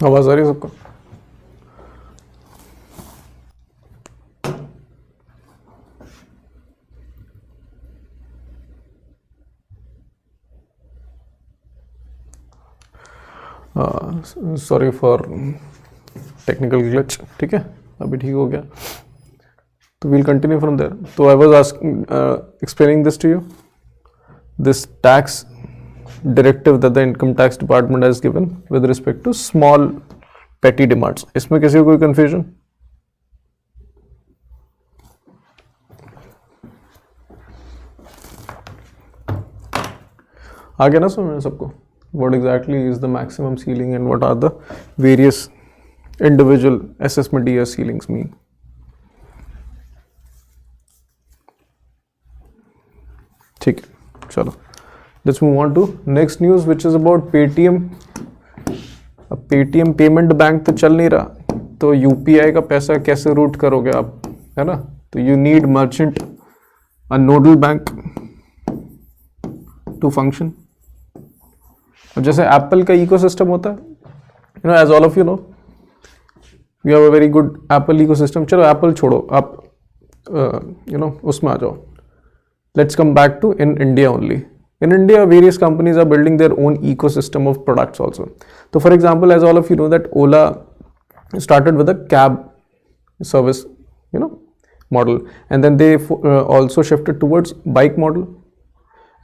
आवाज आ रही है सबको? Sorry for technical glitch. ठीक है, अभी ठीक हो गया. तो we'll continue from there. So I was explaining this to you. This tax directive that the income tax department has given with respect to small petty demands. इसमें किसी को कोई confusion? आ गया ना समझ सबको? What exactly is the maximum ceiling and what are the various individual assessment year ceilings mean? ठीक है, चलो let's move on to next news which is about Paytm. अब Paytm पेमेंट बैंक तो चल नहीं रहा, तो UPI का पैसा कैसे रूट करोगे आप, है ना? तो you need merchant a nodal bank to function. अब जैसे एप्पल का इकोसिस्टम होता है, you know, as all of you know, we have a very good Apple ecosystem. चलो एप्पल छोड़ो, आप you know उसमें आ जाओ. Let's come back to in India only. In India, various companies are building their own ecosystem of products also. So for example, as all of you know that Ola started with a cab service, you know, model, and then they also shifted towards bike model.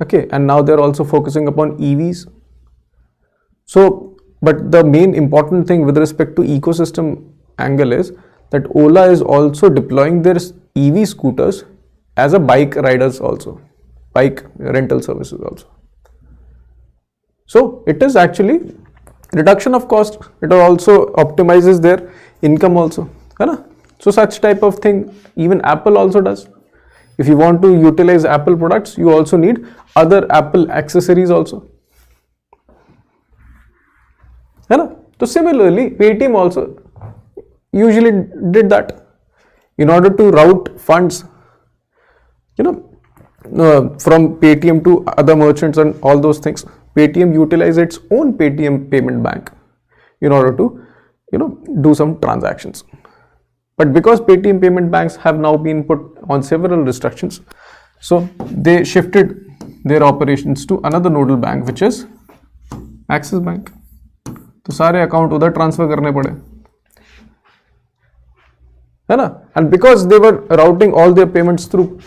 Okay, and now they're also focusing upon EVs. So, but the main important thing with respect to ecosystem angle is that Ola is also deploying their EV scooters as a bike riders also, bike rental services also. So it is actually reduction of cost. It also optimizes their income also, है ना? So such type of thing even Apple also does. If you want to utilize Apple products, you also need other Apple accessories also, है ना? So similarly, Paytm also usually did that in order to route funds, you know, from Paytm to other merchants and all those things. Paytm utilizes its own Paytm payment bank in order to, you know, do some transactions. But because Paytm payment banks have now been put on several restrictions, so they shifted their operations to another nodal bank, which is Axis Bank. तो सारे account उधर transfer करने पड़े, है ना? And because they were routing all their payments through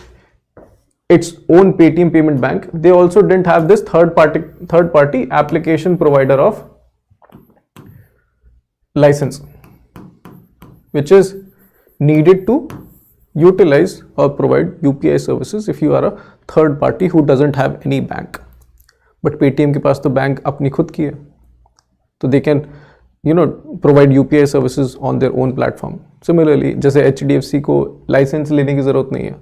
its own Paytm payment bank, they also didn't have this third party application provider of license, which is needed to utilize or provide UPI services if you are a third party who doesn't have any bank. But Paytm के पास तो bank अपनी खुद की है, तो they can, you know, provide UPI services on their own platform. Similarly, जैसे HDFC को licence लेने की जरूरत नहीं है,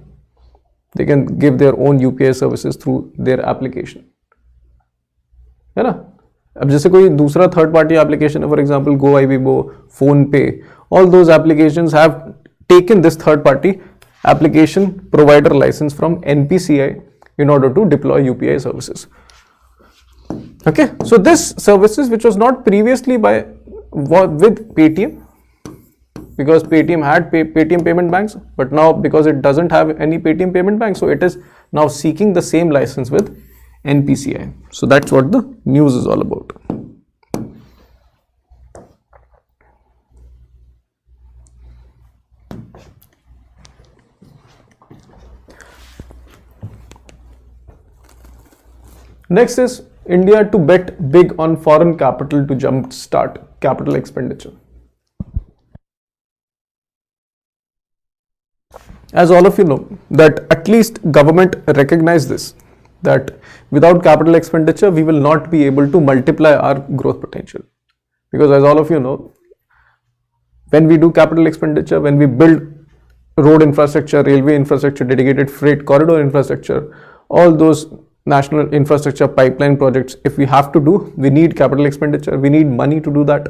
they can give their own UPI services through their application, है ना? अब जैसे कोई दूसरा थर्ड पार्टी एप्लीकेशन है, for example go IBPO, phone पे, all those applications have taken this third party application provider license from NPCI in order to deploy UPI services. Okay, so this services which was not previously with Paytm, because Paytm had Paytm payment banks, but now because it doesn't have any Paytm payment bank, so it is now seeking the same license with NPCI. So that's what the news is all about. Next is India to bet big on foreign capital to jumpstart capital expenditure. As all of you know, that at least government recognize this, that without capital expenditure, we will not be able to multiply our growth potential. Because as all of you know, when we do capital expenditure, when we build road infrastructure, railway infrastructure, dedicated freight corridor infrastructure, all those national infrastructure pipeline projects, if we have to do, we need capital expenditure, we need money to do that.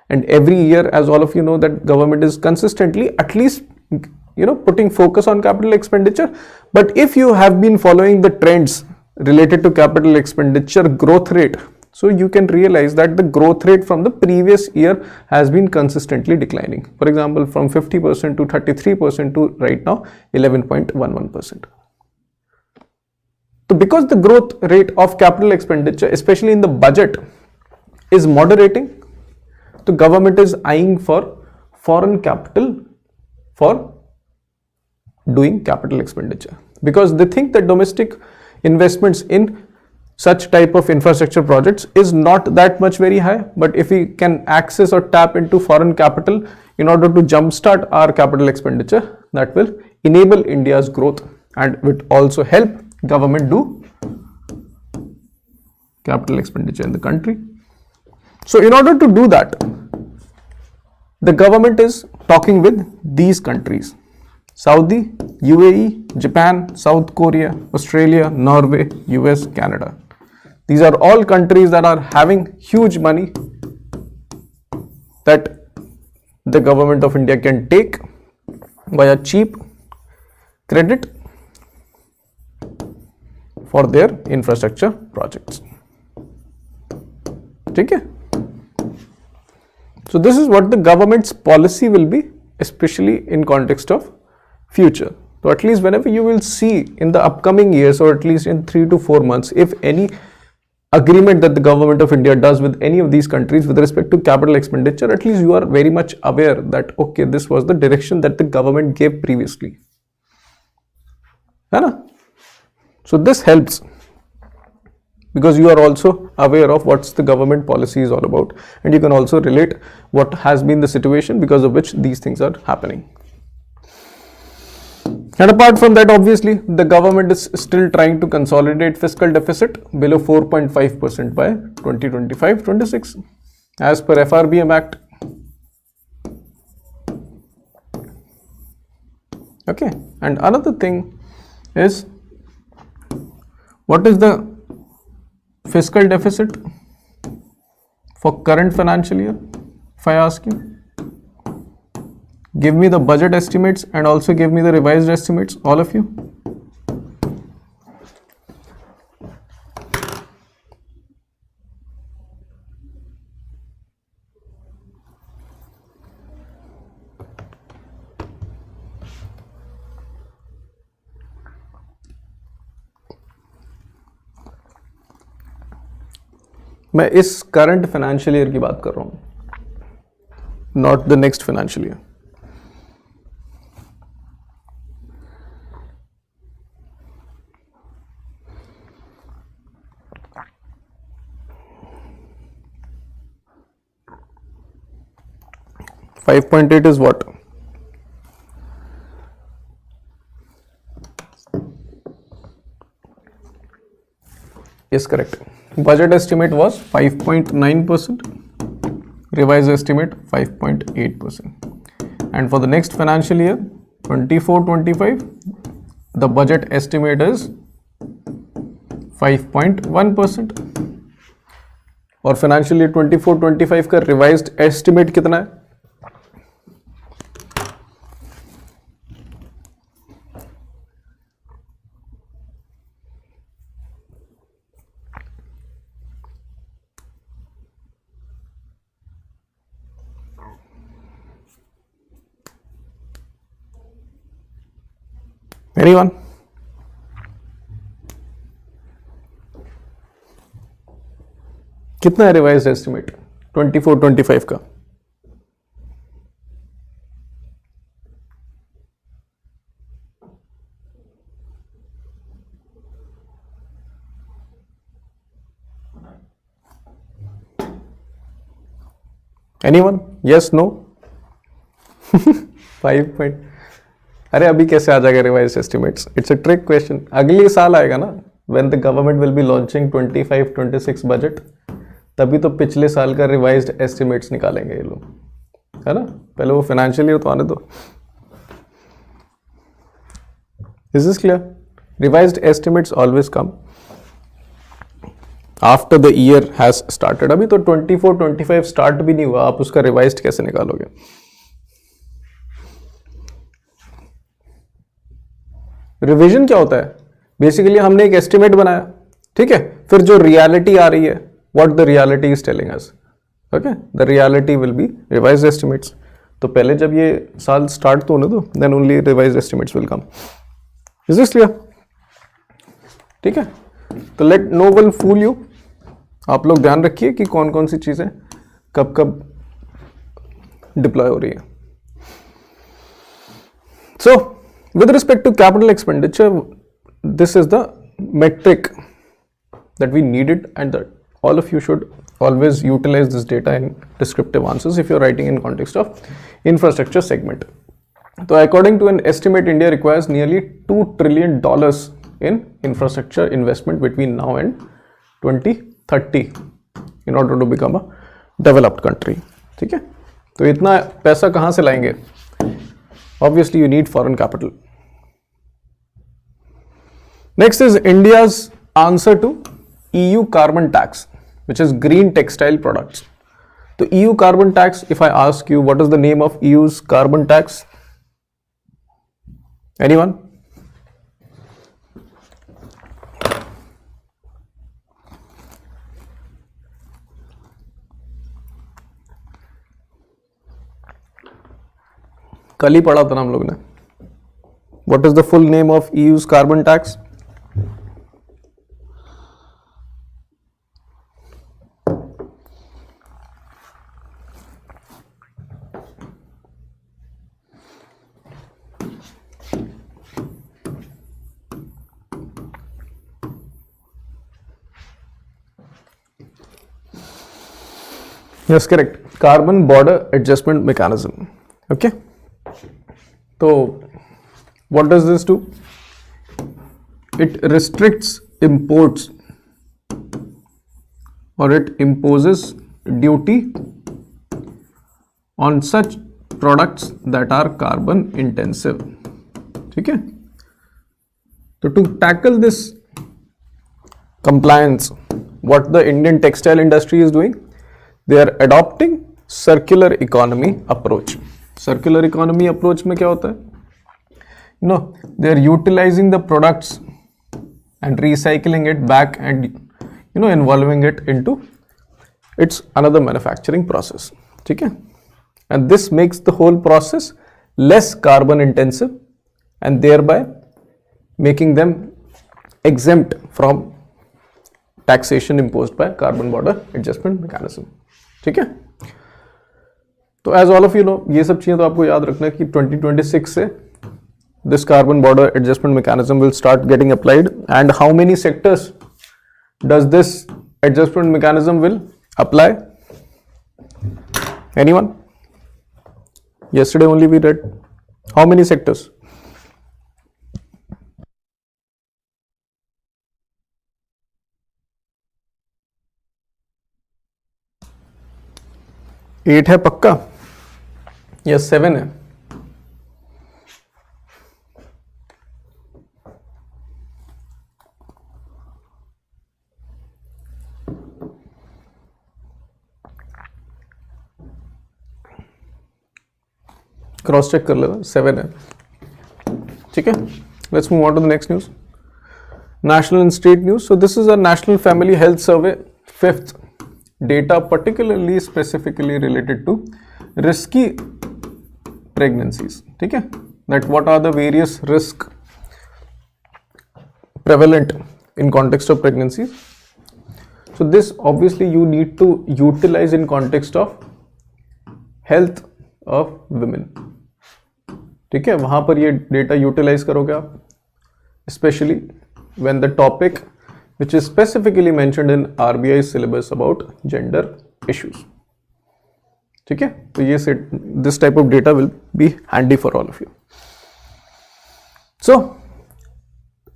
And every year, as all of you know, that government is consistently at least, you know, putting focus on capital expenditure. But if you have been following the trends related to capital expenditure growth rate, So you can realize that the growth rate from the previous year has been consistently declining. For example, from 50% to 33% to right now 11.11%. So because the growth rate of capital expenditure, especially in the budget, is moderating, the government is eyeing for foreign capital for doing capital expenditure, because they think that domestic investments in such type of infrastructure projects is not that much very high. But if we can access or tap into foreign capital in order to jumpstart our capital expenditure, that will enable India's growth and will also help government do capital expenditure in the country. So in order to do that, the government is talking with these countries: Saudi, UAE, Japan, South Korea, Australia, Norway, US, Canada. These are all countries that are having huge money that the government of India can take via cheap credit for their infrastructure projects. Okay? So this is what the government's policy will be, especially in context of future. So at least whenever you will see in the upcoming years, or at least in 3 to 4 months, if any agreement that the government of India does with any of these countries with respect to capital expenditure, at least you are very much aware that okay, this was the direction that the government gave previously. So this helps, because you are also aware of what's the government policy is all about, and you can also relate what has been the situation because of which these things are happening. And apart from that, obviously the government is still trying to consolidate fiscal deficit below 4.5% by 2025-26 as per FRBM Act. Okay, and another thing is, what is the fiscal deficit for current financial year? If I ask you, give me the budget estimates and also give me the revised estimates, all of you. मैं इस current financial year की बात कर रहा हूँ, not the next financial year. $5.8 is what? Yes, correct. Budget estimate was 5.9%, revised estimate 5.8%. And for the next financial year 24-25, the budget estimate is 5.1%. और financial year 24-25 का revised estimate कितना है? Anyone? कितना है रिवाइज्ड एस्टिमेट 24-25 का? Anyone? Yes, no? 5 point. अरे अभी कैसे आ जाएगा revised estimates? It's a trick question. अगले साल आएगा ना, when the government will be launching 25-26 budget, तभी तो पिछले साल का रिवाइज्ड एस्टिमेट्स निकालेंगे ये लोग, है ना. पहले वो फाइनेंशियल ईयर तो आने दो. Is this clear? Revised estimates always come after the year has started. अभी तो 24-25 स्टार्ट भी नहीं हुआ, आप उसका रिवाइज्ड कैसे निकालोगे? रिवीजन क्या होता है? बेसिकली हमने एक एस्टिमेट बनाया, ठीक है, फिर जो रियलिटी आ रही है what the reality is telling us. Okay, the reality will be revised estimates. तो पहले जब ये साल start तो होने दो, then only revised estimates will come. Is this clear? ठीक है, तो let no one fool you. आप लोग ध्यान रखिए कि कौन कौन सी चीजें कब कब डिप्लॉय हो रही है. So with respect to capital expenditure, this is the metric that we needed, and that all of you should always utilize this data in descriptive answers if you're writing in context of infrastructure segment. So according to an estimate, India requires nearly $2 trillion in infrastructure investment between now and 2030 in order to become a developed country. ठीक है, तो इतना पैसा कहाँ से लाएंगे? Obviously you need foreign capital. Next is India's answer to EU carbon tax, which is green textile products. So EU carbon tax, if I ask you what is the name of EU's carbon tax? Anyone? कल ही पढ़ा था ना हम लोग ने. What is the full name of EU's carbon tax? Yes, correct. Carbon border adjustment mechanism. Okay. So what does this do? It restricts imports, or it imposes duty on such products that are carbon intensive. Okay. So to tackle this compliance, what the Indian textile industry is doing, they are adopting circular economy approach. Circular economy approach में क्या होता है? They are utilizing the products and recycling it back and involving it into its another manufacturing process. ठीक है? And this makes the whole process less carbon intensive and thereby making them exempt from taxation imposed by carbon border adjustment mechanism. ठीक है, तो as all of you know, ये सब चीजें तो आपको याद रखना है कि 2026 से this carbon border adjustment mechanism will start getting applied. And how many sectors does this adjustment mechanism will apply? Anyone? Yesterday only we read. How many sectors? Eight है पक्का या 7 है? क्रॉस चेक कर लेना, 7 है. ठीक है, let's move on to the next news. National and state news. So this is a national family health survey, 5th data particularly specifically related to risky pregnancies. ठीक है, that what are the various risk prevalent in context of pregnancies. So this obviously you need to utilize in context of health of women. ठीक है, वहां पर ये data utilise करोगे आप, specially when the topic which is specifically mentioned in RBI syllabus about gender issues. ठीक है, तो ये this type of data will be handy for all of you. So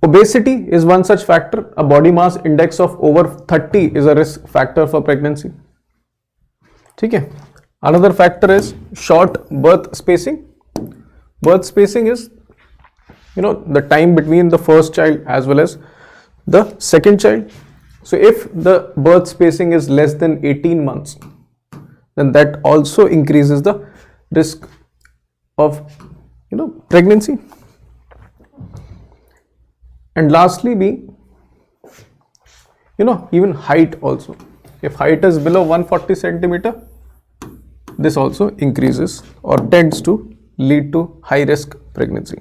obesity is one such factor. A body mass index of over 30 is a risk factor for pregnancy. ठीक है, another factor is short birth spacing. Birth spacing is the time between the first child as well as the second child. So if the birth spacing is less than 18 months, then that also increases the risk of pregnancy. And lastly be even height also. If height is below 140 centimeter, this also increases or tends to lead to high risk pregnancy.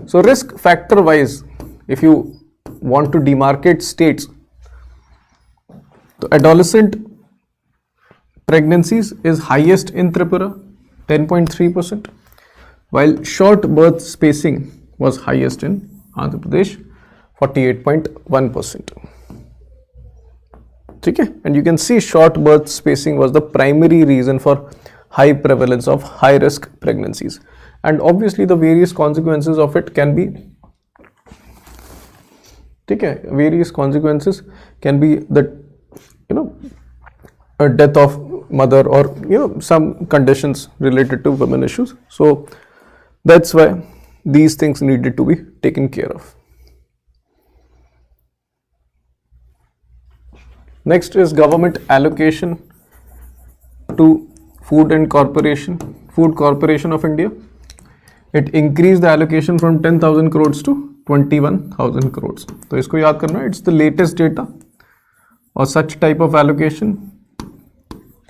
So risk factor wise, if you want to demarcate states, the adolescent pregnancies is highest in Tripura, 10.3%, while short birth spacing was highest in Andhra Pradesh, 48.1%. Okay? And you can see short birth spacing was the primary reason for high prevalence of high risk pregnancies, and obviously the various consequences of it can be, okay, various consequences can be that, a death of mother, or some conditions related to women issues. So that's why these things needed to be taken care of. Next is government allocation to Food Corporation of India. It increased the allocation from 10,000 crores to 21,000 crores. So isko yaad karna, it's the latest data or such type of allocation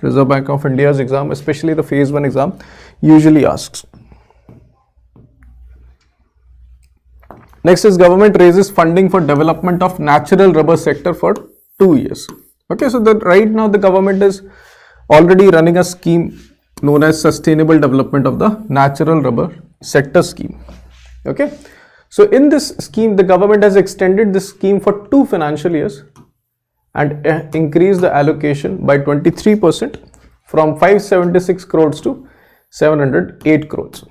Reserve Bank of India's exam, especially the phase 1 exam, usually asks. Next is government raises funding for development of natural rubber sector for 2 years. Okay, so right now the government is already running a scheme known as Sustainable Development of the Natural Rubber Sector Scheme. Okay, so in this scheme, the government has extended this scheme for 2 financial years and increased the allocation by 23% from 576 crores to 708 crores.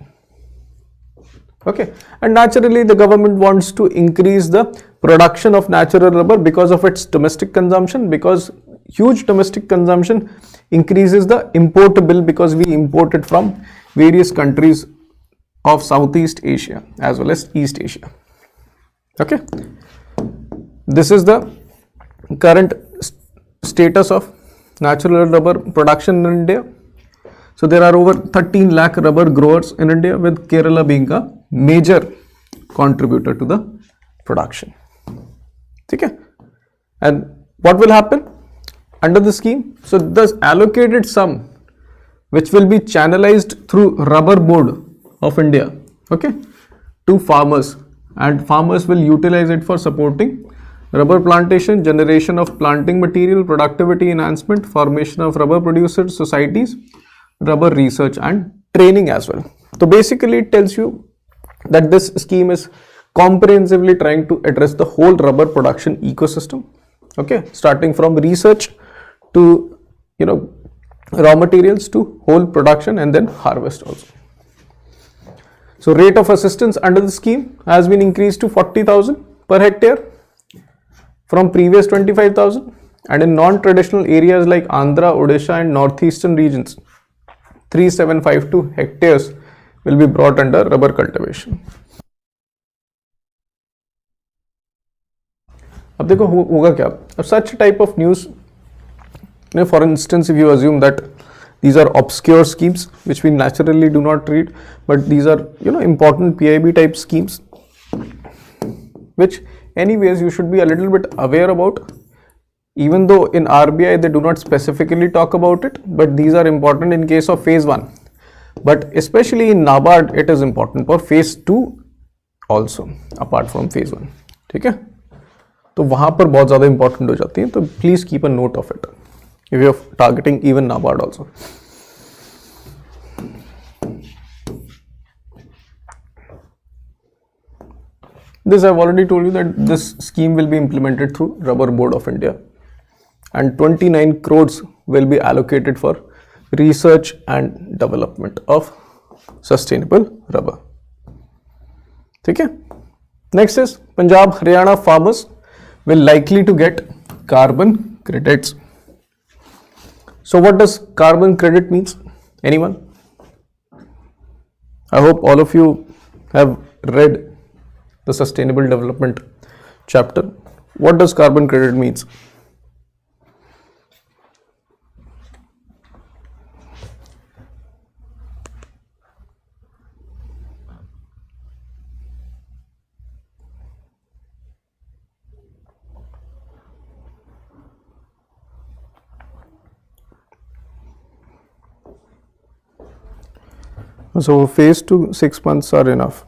Okay, and naturally the government wants to increase the production of natural rubber because of its domestic consumption, because huge domestic consumption increases the import bill, because we import it from various countries of Southeast Asia as well as East Asia. Okay, this is the current status of natural rubber production in India. So there are over 13 lakh rubber growers in India, with Kerala being a major contributor to the production. Okay, and what will happen under the scheme? So the allocated sum, which will be channelized through Rubber Board of India, okay, to farmers, and farmers will utilize it for supporting rubber plantation, generation of planting material, productivity enhancement, formation of rubber producer societies, rubber research and training as well. So basically it tells you that this scheme is comprehensively trying to address the whole rubber production ecosystem, okay, starting from research to raw materials to whole production and then harvest also. So rate of assistance under the scheme has been increased to 40,000 per hectare from previous 25,000, and in non-traditional areas like Andhra, Odisha and northeastern regions, 3,752 hectares will be brought under rubber cultivation. अब देखो होगा क्या? अब such type of news, for instance, if you assume that these are obscure schemes which we naturally do not read, but these are important PIB type schemes which anyways you should be a little bit aware about, even though in RBI they do not specifically talk about it, but these are important in case of phase 1, but especially in NABARD it is important for phase 2 also, apart from phase 1. ठीक है, तो वहाँ पर बहुत ज़्यादा important हो जाती है, तो please keep a note of it if you are targeting even NABARD also. This I have already told you that this scheme will be implemented through Rubber Board of India, and 29 crores will be allocated for research and development of sustainable rubber. Okay. Next is Punjab, Haryana farmers will likely to get carbon credits. So what does carbon credit means? Anyone? I hope all of you have read the sustainable development chapter. What does carbon credit means? So phase 2 6 months are enough.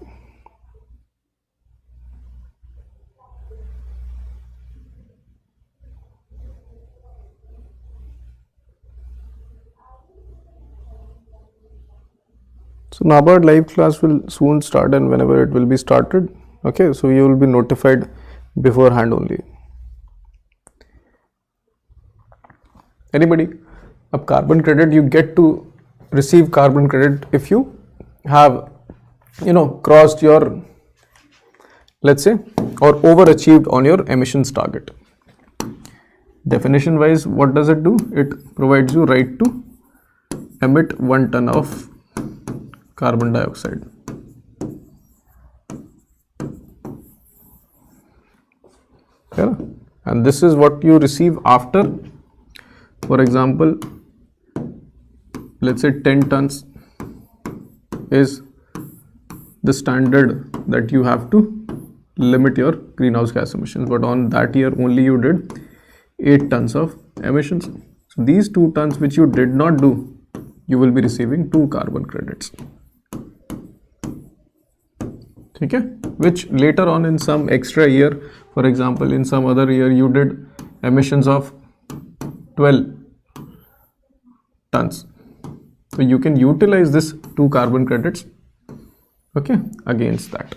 So NABARD live class will soon start, and whenever it will be started, okay, so you will be notified beforehand only. Anybody? Up carbon credit, you get to receive carbon credit if you have, crossed your, let's say, or overachieved on your emissions target. Definition wise, what does it do? It provides you right to emit 1 ton of carbon dioxide. Yeah. And this is what you receive after, for example, let's say 10 tons is the standard that you have to limit your greenhouse gas emissions, but on that year only you did 8 tons of emissions. So these 2 tons which you did not do, you will be receiving 2 carbon credits. Okay? Which later on in some extra year, for example, in some other year you did emissions of 12 tons. So you can utilize this 2 carbon credits, okay, against that.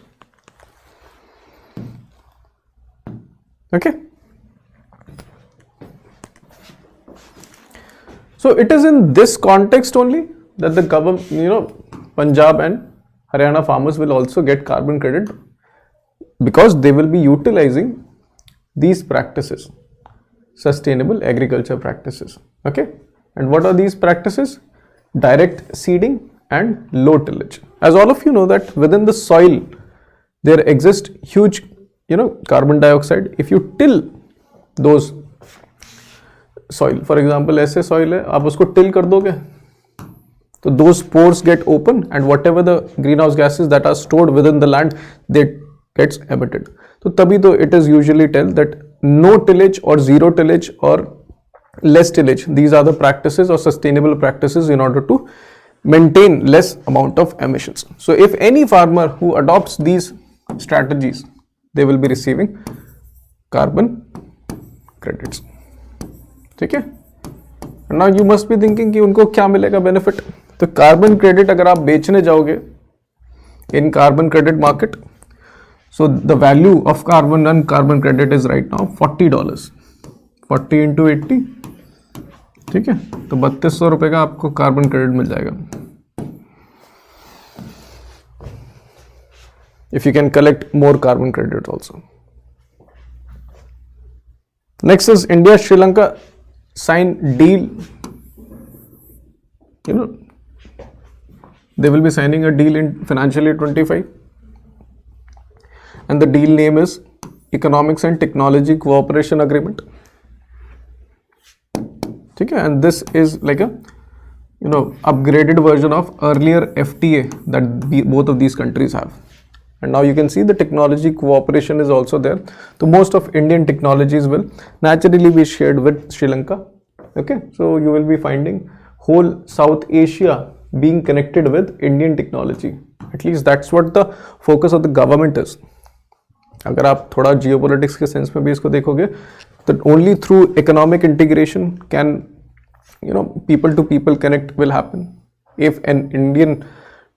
Okay. So it is in this context only that the government, Punjab and Haryana farmers will also get carbon credit, because they will be utilizing these practices, sustainable agriculture practices. Okay. And what are these practices? Direct seeding and low tillage. As all of you know that within the soil there exists huge, carbon dioxide. If you till those soil, for example, ऐसे soil है, आप उसको till कर दोगे, so those pores get open, and whatever the greenhouse gases that are stored within the land, they gets emitted. So तभी तो it is usually tell that no tillage or zero tillage or less tillage, these are the practices or sustainable practices in order to maintain less amount of emissions. So if any farmer who adopts these strategies, they will be receiving carbon credits. Okay? And now you must be thinking कि उनको क्या मिलेगा benefit? तो carbon credit अगर आप बेचने जाओगे in carbon credit market, so the value of carbon credit is right now $40. 40 into 80, ठीक है, तो 3200 रुपए का आपको कार्बन क्रेडिट मिल जाएगा if you can collect more carbon credits also. Next is India Sri Lanka sign deal. They will be signing a deal in financial year 25, and the deal name is Economics and Technology Cooperation Agreement. Okay, and this is like a upgraded version of earlier FTA that both of these countries have. And now you can see the technology cooperation is also there. So most of Indian technologies will naturally be shared with Sri Lanka. Okay, so you will be finding whole South Asia being connected with Indian technology. At least that's what the focus of the government is. अगर आप थोड़ा geopolitics के sense में भी इसको देखोगे, that only through economic integration can people to people connect will happen. If an Indian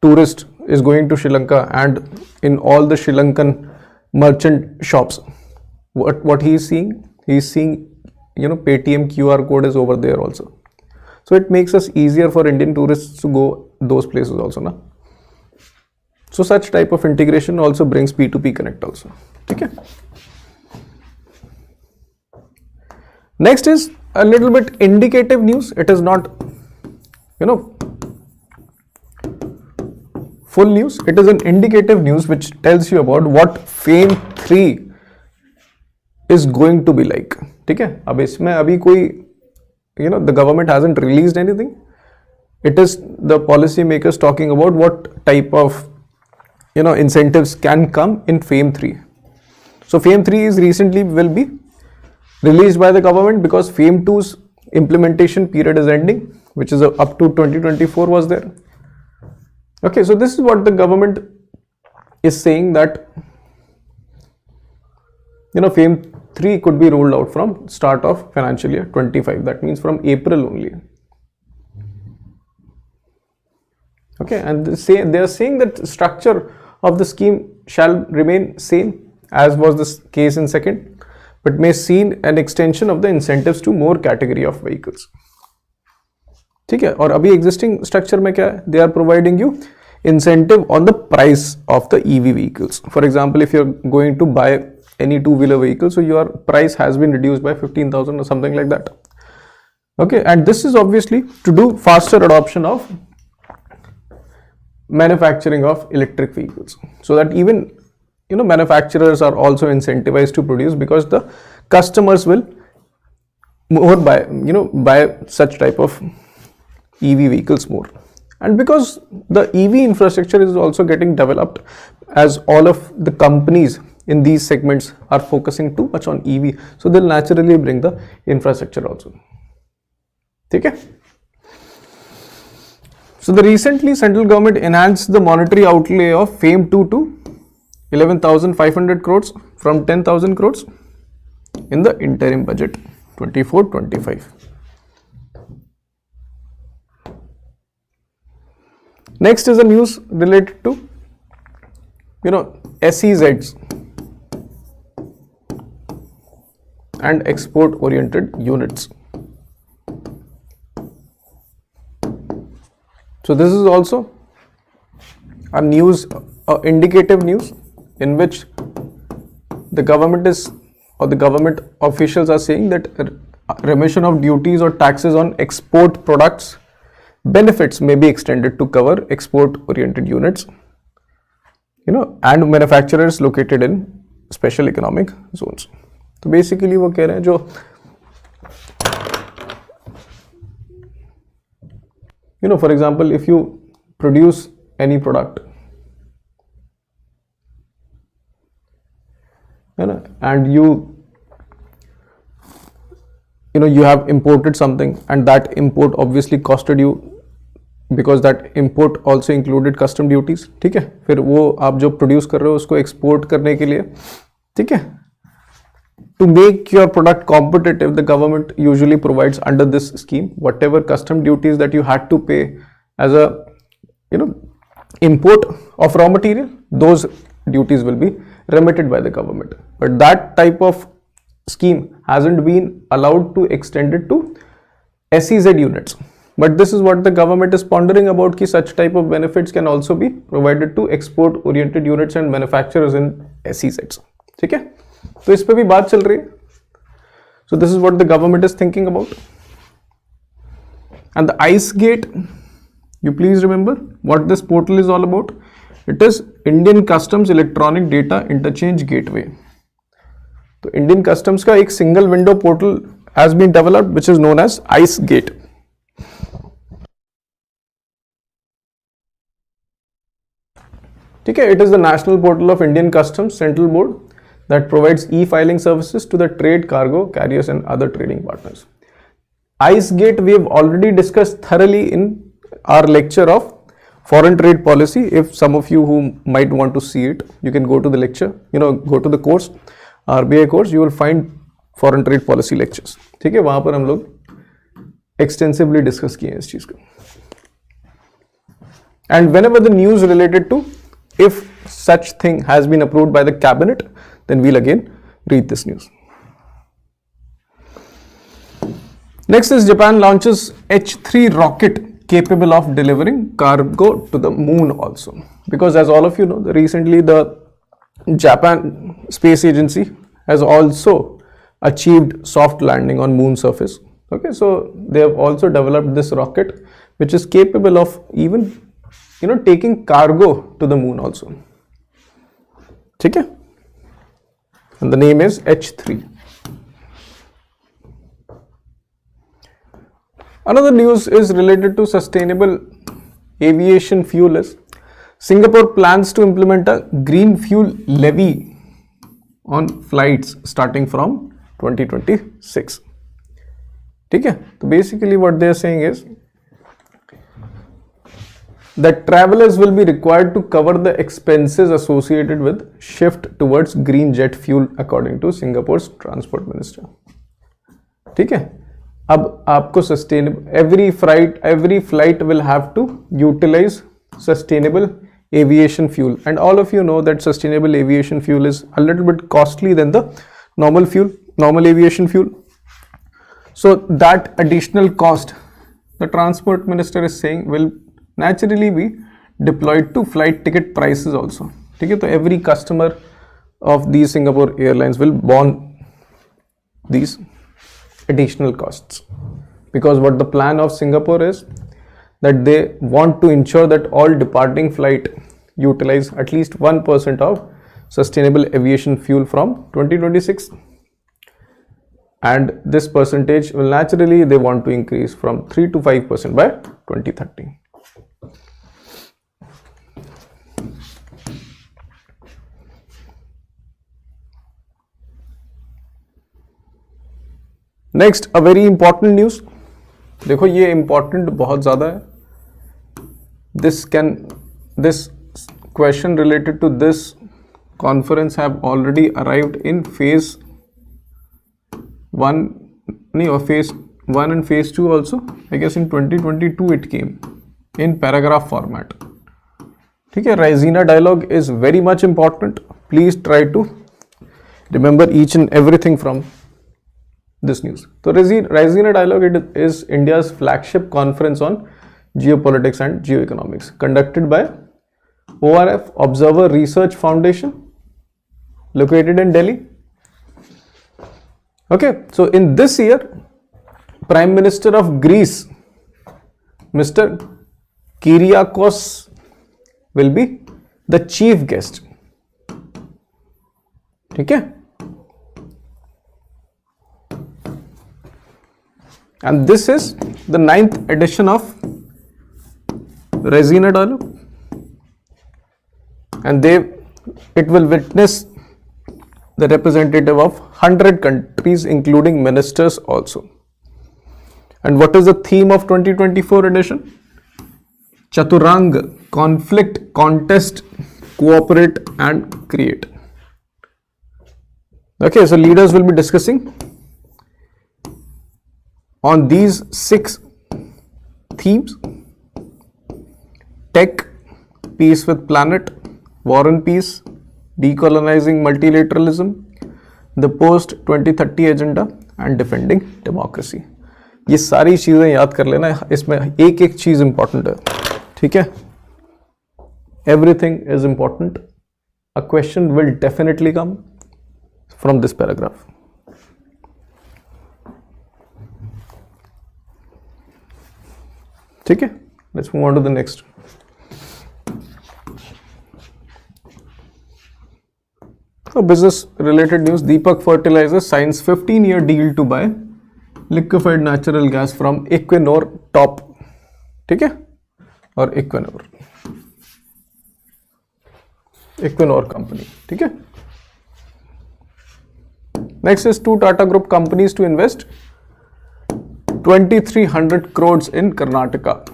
tourist is going to Sri Lanka and in all the Sri Lankan merchant shops, what he is seeing Paytm QR code is over there also. So it makes us easier for Indian tourists to go those places also, na? So such type of integration also brings P2P connect also. Okay. Next is a little bit indicative news. It is not, full news. It is an indicative news which tells you about what FAME 3 is going to be like. ठीक है? अब इसमें अभी कोई, the government hasn't released anything. It is the policy makers talking about what type of, incentives can come in FAME 3. So FAME 3 is recently will be released by the government because FAME 2's implementation period is ending, which is up to 2024 was there. Okay, so this is what the government is saying, that FAME 3 could be rolled out from start of financial year 25. That means from April only. Okay, and they are saying that structure of the scheme shall remain same as was the case in second, but may see an extension of the incentives to more category of vehicles. ठीक है, और अभी existing structure में क्या है? They are providing you incentive on the price of the EV vehicles. For example, if you're going to buy any two-wheeler vehicle, so your price has been reduced by 15,000 or something like that. Okay, and this is obviously to do faster adoption of manufacturing of electric vehicles, so that even manufacturers are also incentivized to produce, because the customers will more buy such type of EV vehicles more. And because the EV infrastructure is also getting developed, as all of the companies in these segments are focusing too much on EV, so they'll naturally bring the infrastructure also. Okay? So the recently central government enhanced the monetary outlay of FAME 2 to 11,500 crores from 10,000 crores in the interim budget 24-25. Next is the news related to SEZs and export oriented units. So this is also a news, indicative news, in which the government is, or the government officials are saying that remission of duties or taxes on export products benefits may be extended to cover export oriented units, and manufacturers located in special economic zones. So basically वो कह रहे हैं जो for example, if you produce any product and you have imported something, and that import obviously costed you, because that import also included custom duties. ठीक है, फिर वो आप जो प्रोड्यूस कर रहे हो उसको एक्सपोर्ट करने के लिए, ठीक है, to make your product competitive, the government usually provides under this scheme whatever custom duties that you had to pay as a import of raw material, those duties will be remitted by the government. But that type of scheme hasn't been allowed to extend it to SEZ units. But this is what the government is pondering about, कि such type of benefits can also be provided to export oriented units and manufacturers in SEZs. ठीक है, तो इस पे भी बात चल रही है. So this is what the government is thinking about. And the ICE gate, you please remember what this portal is all about. It is Indian Customs Electronic Data Interchange Gateway. So Indian Customs का एक single window portal has been developed, which is known as ICE gate. ठीक है, it is the national portal of Indian Customs Central Board that provides e-filing services to the trade, cargo carriers and other trading partners. ICE gate we have already discussed thoroughly in our lecture of foreign trade policy. If some of you who might want to see it, you can go to the lecture, go to the course, RBI course, you will find foreign trade policy lectures. ठीक है, वहां पर हम लोग extensively discuss किए हैं इस चीज को. And whenever the news related to if such thing has been approved by the cabinet, then we'll again read this news. Next is Japan launches H3 rocket capable of delivering cargo to the moon also. Because as all of you know, recently the Japan Space Agency has also achieved soft landing on moon surface. Okay, so they have also developed this rocket which is capable of even taking cargo to the moon also. ठीक है? And the name is H3. Another news is related to sustainable aviation fuel. Is Singapore plans to implement a green fuel levy on flights starting from 2026. ठीक है? So basically what they are saying is that travelers will be required to cover the expenses associated with shift towards green jet fuel according to Singapore's transport minister. ठीक है, अब आपको sustainable every flight will have to utilize sustainable aviation fuel, and all of you know that sustainable aviation fuel is a little bit costly than the normal aviation fuel. So that additional cost, the transport minister is saying, will naturally be deployed to flight ticket prices also. Okay, so every customer of these Singapore Airlines will bear these additional costs, because what the plan of Singapore is that they want to ensure that all departing flight utilize at least 1% of sustainable aviation fuel from 2026, and this percentage will naturally they want to increase from 3 to 5% by 2030. Next a very important news, देखो ये important बहुत ज्यादा है. This question related to this conference have already arrived in phase 1 नहीं, और phase 1 and phase 2 also. I guess in 2022 it came in paragraph format. ठीक है, Raisina dialogue is very much important. Please try to remember each and everything from this news. So Raisina dialogue is India's flagship conference on geopolitics and geoeconomics, conducted by ORF Observer Research Foundation, located in Delhi. Okay, so in this year, Prime Minister of Greece, Mr. Kyriakos, will be the chief guest. ठीक है, and this is the 9th edition of Raisina dialogue, and it will witness the representative of 100 countries including ministers also. And what is the theme of 2024 edition? Chaturang, conflict, contest, cooperate and create. Okay, so leaders will be discussing on these 6 themes: tech, peace with planet, war and peace, decolonizing multilateralism, the post 2030 agenda and defending democracy. ये सारी चीजें याद कर लेना, इसमें एक एक चीज इंपॉर्टेंट है. ठीक है, everything is important. A question will definitely come from this paragraph. ठीक है, let's move on to the next. So business related news, Deepak Fertilizers signs 15-year deal to buy liquefied natural gas from Equinor Top. ठीक है, और Equinor company. ठीक है. Next is 2 Tata Group companies to invest 2,300 crores in Karnataka.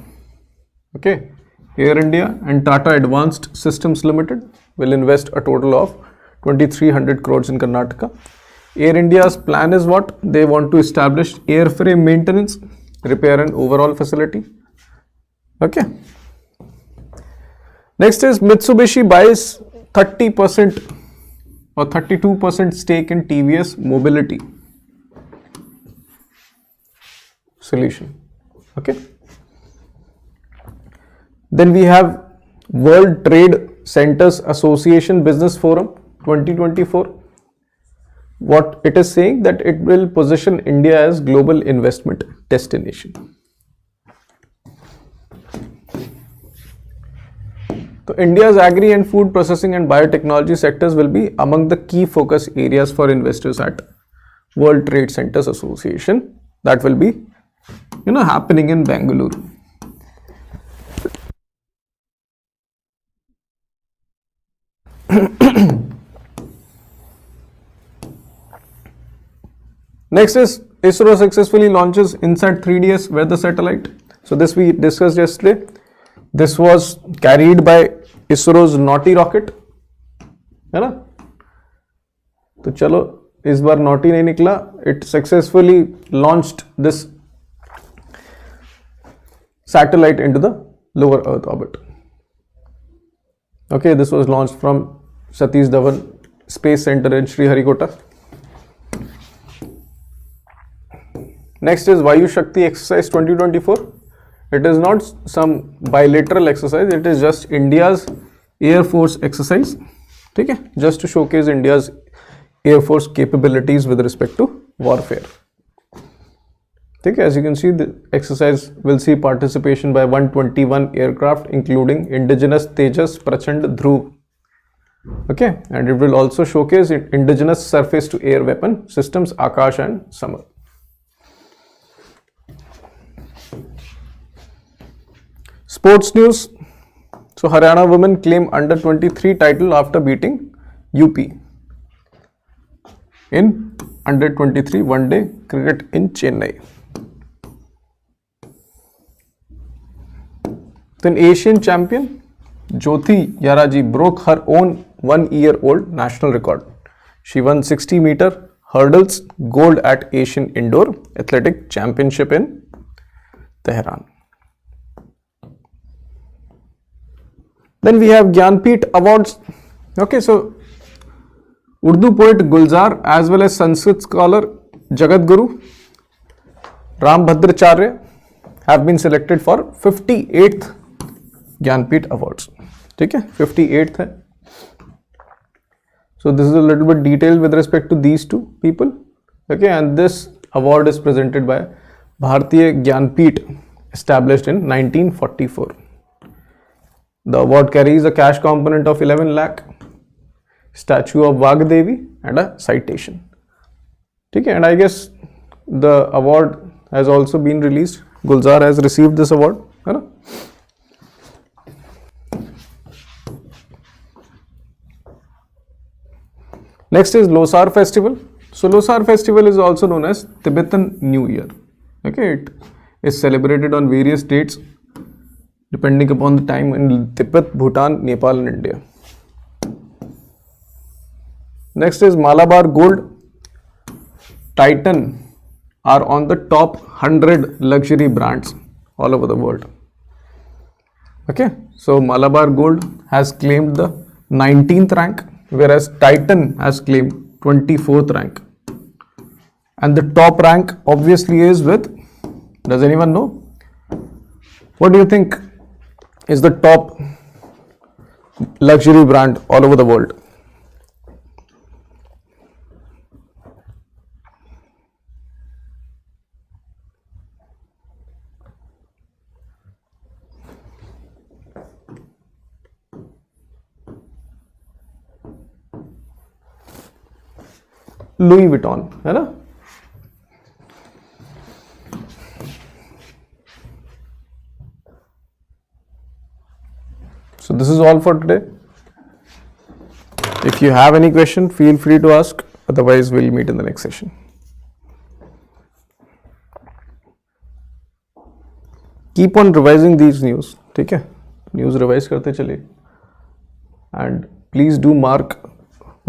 Okay, Air India and Tata Advanced Systems Limited will invest a total of 2,300 crores in Karnataka. Air India's plan is what? They want to establish airframe maintenance, repair and overhaul facility. Okay. Next is Mitsubishi buys 30% or 32% stake in TVS Mobility Solution. Okay. Then we have World Trade Centers Association Business Forum 2024. What it is saying, that it will position India as global investment destination. So India's agri and food processing and biotechnology sectors will be among the key focus areas for investors at World Trade Centers Association. That will be, happening in Bangalore. Next is ISRO successfully launches INSAT 3DS weather satellite. So this we discussed yesterday. This was carried by ISRO's naughty rocket, है ना. तो चलो इस बार naughty नहीं निकला. It successfully launched this satellite into the lower earth orbit. Okay, this was launched from Satish Dhawan Space Center in Sriharikota. Next is Vayu Shakti Exercise 2024. It is not some bilateral exercise, it is just India's Air Force exercise. Okay, just to showcase India's Air Force capabilities with respect to warfare. Okay, as you can see, the exercise will see participation by 121 aircraft, including indigenous Tejas, Prachand, Dhruv. Okay, and it will also showcase indigenous surface-to-air weapon systems, Akash and Samar. Sports news. So, Haryana women claim under 23 title after beating UP in under 23 one-day cricket in Chennai. Then Asian champion Jyoti Yaraji broke her own 1-year-old national record. She won 60-meter hurdles gold at Asian Indoor Athletic Championship in Tehran. Then we have Gyanpith Awards. Okay, so Urdu poet Gulzar as well as Sanskrit scholar Jagat Guru Rambhadracharya have been selected for 58th Gyanpith Awards. ठीक है, 58th है. So this is a little bit detailed with respect to these two people. Okay, and this award is presented by Bharatiya Gyanpith, established in 1944. The award carries a cash component of 11 lakh, statue of Vagdevi and a citation. ठीक है, and I guess the award has also been released. Gulzar has received this award, है ना. Next is Losar festival. So Losar festival is also known as Tibetan New Year. Okay, it is celebrated on various dates depending upon the time in Tibet, Bhutan, Nepal and India. Next is Malabar Gold. Titan are on the top 100 luxury brands all over the world. Okay, so Malabar Gold has claimed the 19th rank, whereas Titan has claimed 24th rank. And the top rank obviously is with, does anyone know? What do you think is the top luxury brand all over the world? Louis Vuitton, है ना. So this is all for today. If you have any question, feel free to ask. Otherwise, we'll meet in the next session. Keep on revising these news. ठीक है, news revise करते चलिए. And please do mark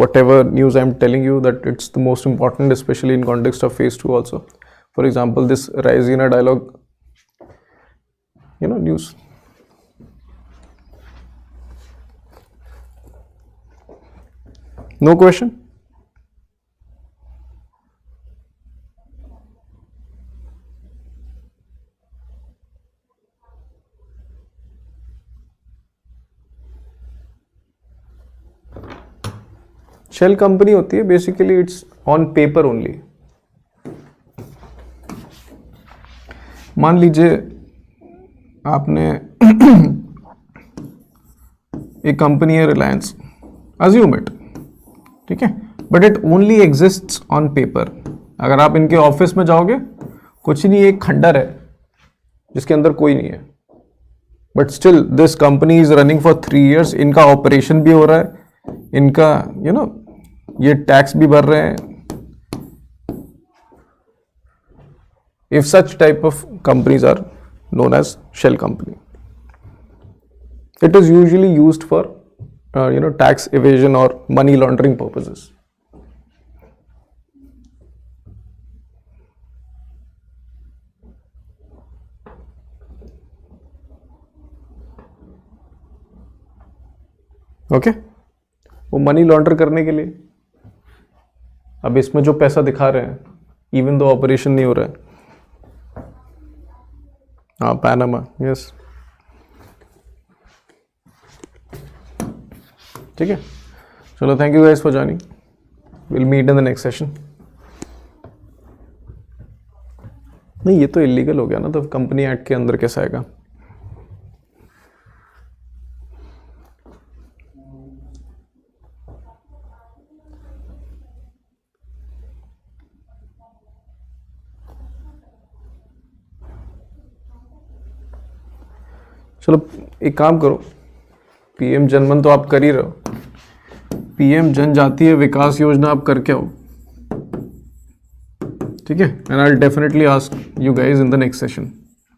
whatever news I'm telling you, that it's the most important, especially in context of phase 2 also. For example, this Raisina dialogue, news. No question? Shell company होती है, basically it's on paper only. मान लीजिए आपने एक company है Reliance, assume it, ठीक है, but it only exists on paper. अगर आप इनके ऑफिस में जाओगे, कुछ नहीं, एक खंडर है जिसके अंदर कोई नहीं है, but still this company is running for 3 years. इनका ऑपरेशन भी हो रहा है, इनका ये टैक्स भी भर रहे हैं. If such type of companies are known as shell company. It is usually used for tax evasion or money laundering purposes. Okay वो मनी लॉन्डर करने के लिए, अब इसमें जो पैसा दिखा रहे हैं इवन दो ऑपरेशन नहीं हो रहा है, हाँ पैनामा, यस ठीक है. चलो thank you guys for joining, will meet in the next session. नहीं ये तो इलीगल हो गया ना, तो कंपनी एक्ट के अंदर कैसा आएगा. चलो एक काम करो, पीएम जनमन तो आप कर ही रहे हो, पीएम जनजातीय विकास योजना आप करके आओ, ठीक है. And I will definitely ask you guys in the next session,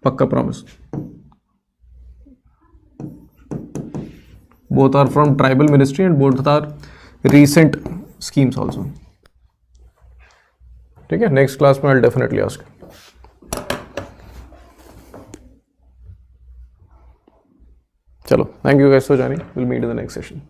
पक्का promise. Both are from tribal ministry and both are recent schemes also, ठीक है. नेक्स्ट क्लास में आई विल डेफिनेटली आस्क. चलो, thank you guys for joining. We'll meet in the next session.